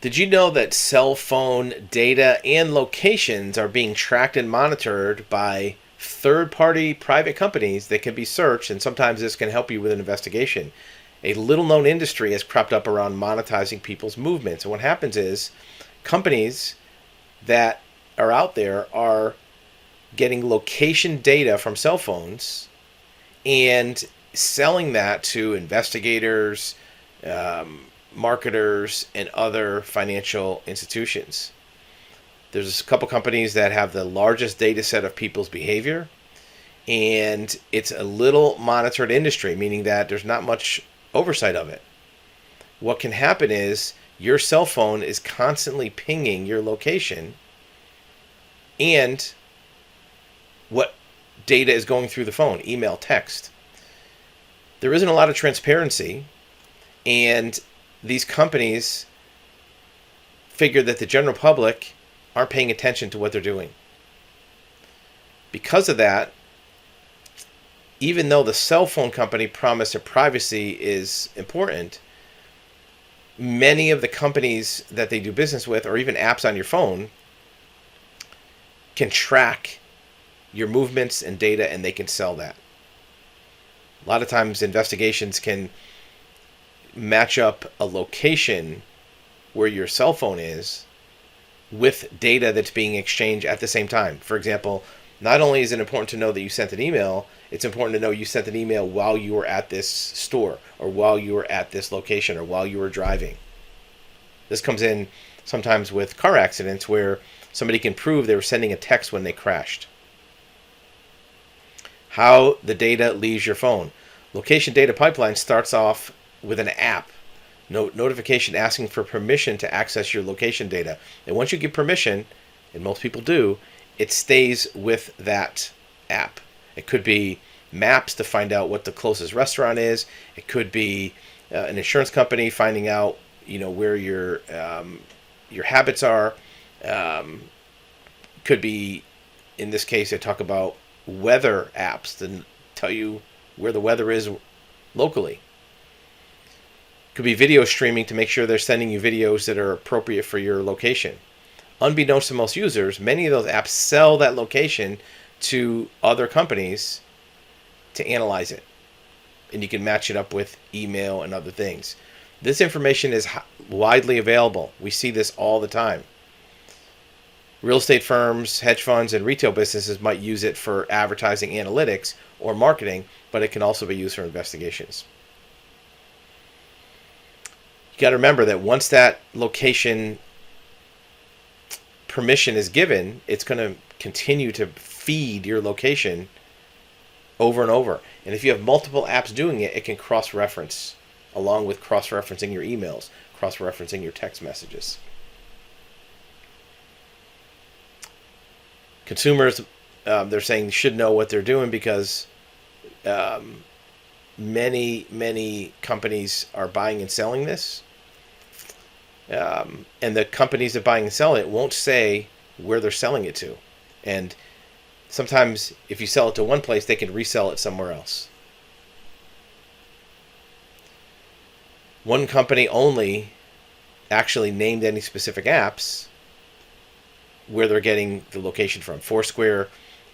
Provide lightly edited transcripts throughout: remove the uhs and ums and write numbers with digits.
Did you know that cell phone data and locations are being tracked and monitored by third-party private companies that can be searched, and sometimes this can help you with an investigation? A little-known industry has cropped up around monetizing people's movements. And what happens is companies that are out there are getting location data from cell phones and selling that to investigators, marketers, and other financial institutions. There's a couple companies that have the largest data set of people's behavior, and it's a little monitored industry, meaning that there's not much oversight of it. What can happen is your cell phone is constantly pinging your location and what data is going through the phone, email, text. There isn't a lot of transparency, and these companies figure that the general public aren't paying attention to what they're doing. Because of that, even though the cell phone company promised that privacy is important, many of the companies that they do business with, or even apps on your phone, can track your movements and data, and they can sell that. A lot of times investigations can match up a location where your cell phone is with data that's being exchanged at the same time. For example, not only is it important to know that you sent an email, it's important to know you sent an email while you were at this store, or while you were at this location, or while you were driving. This comes in sometimes with car accidents where somebody can prove they were sending a text when they crashed. How the data leaves your phone. Location data pipeline starts off with an app. Notification asking for permission to access your location data. And once you give permission, and most people do, it stays with that app. It could be maps to find out what the closest restaurant is. It could be an insurance company finding out, where your habits are. Could be, in this case, I talk about weather apps to tell you where the weather is locally. Could be video streaming to make sure they're sending you videos that are appropriate for your location. Unbeknownst to most users, many of those apps sell that location to other companies to analyze it. And you can match it up with email and other things. This information is widely available. We see this all the time. Real estate firms, hedge funds, and retail businesses might use it for advertising, analytics, or marketing, but it can also be used for investigations. You got to remember that once that location permission is given, it's going to continue to feed your location over and over. And if you have multiple apps doing it, it can cross-reference, along with cross-referencing your emails, cross-referencing your text messages. Consumers, they're saying, should know what they're doing because many companies are buying and selling this. And the companies that buying and selling it won't say where they're selling it to. And sometimes if you sell it to one place, they can resell it somewhere else. One company only actually named any specific apps where they're getting the location from. Foursquare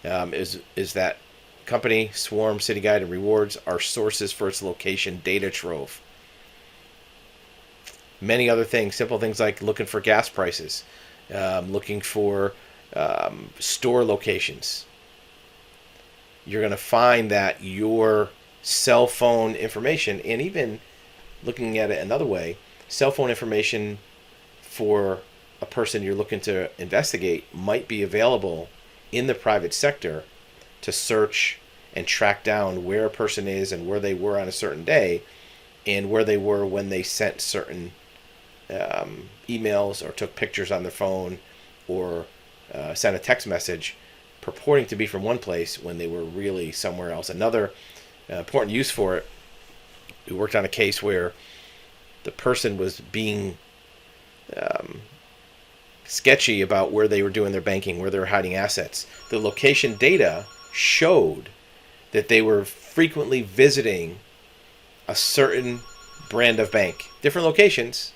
is that company. Swarm, City Guide, and Rewards are sources for its location data trove. Many other things, simple things like looking for gas prices, looking for store locations. You're going to find that your cell phone information, and even looking at it another way, cell phone information for a person you're looking to investigate might be available in the private sector to search and track down where a person is and where they were on a certain day and where they were when they sent certain emails or took pictures on their phone or sent a text message purporting to be from one place when they were really somewhere else. Another important use for it, we worked on a case where the person was being sketchy about where they were doing their banking, where they were hiding assets. The location data showed that they were frequently visiting a certain brand of bank, different locations,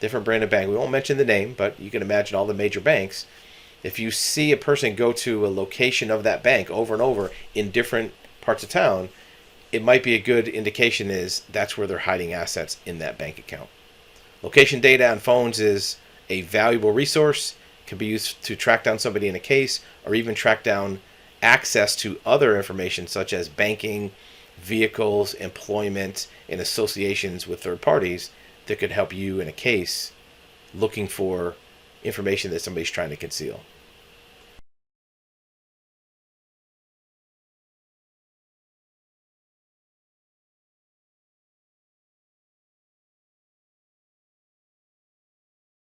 different brand of bank. We won't mention the name, but you can imagine all the major banks. If you see a person go to a location of that bank over and over in different parts of town, it might be a good indication is that's where they're hiding assets in that bank account. Location data on phones is a valuable resource. It can be used to track down somebody in a case or even track down access to other information such as banking, vehicles, employment, and associations with third parties that could help you in a case looking for information that somebody's trying to conceal.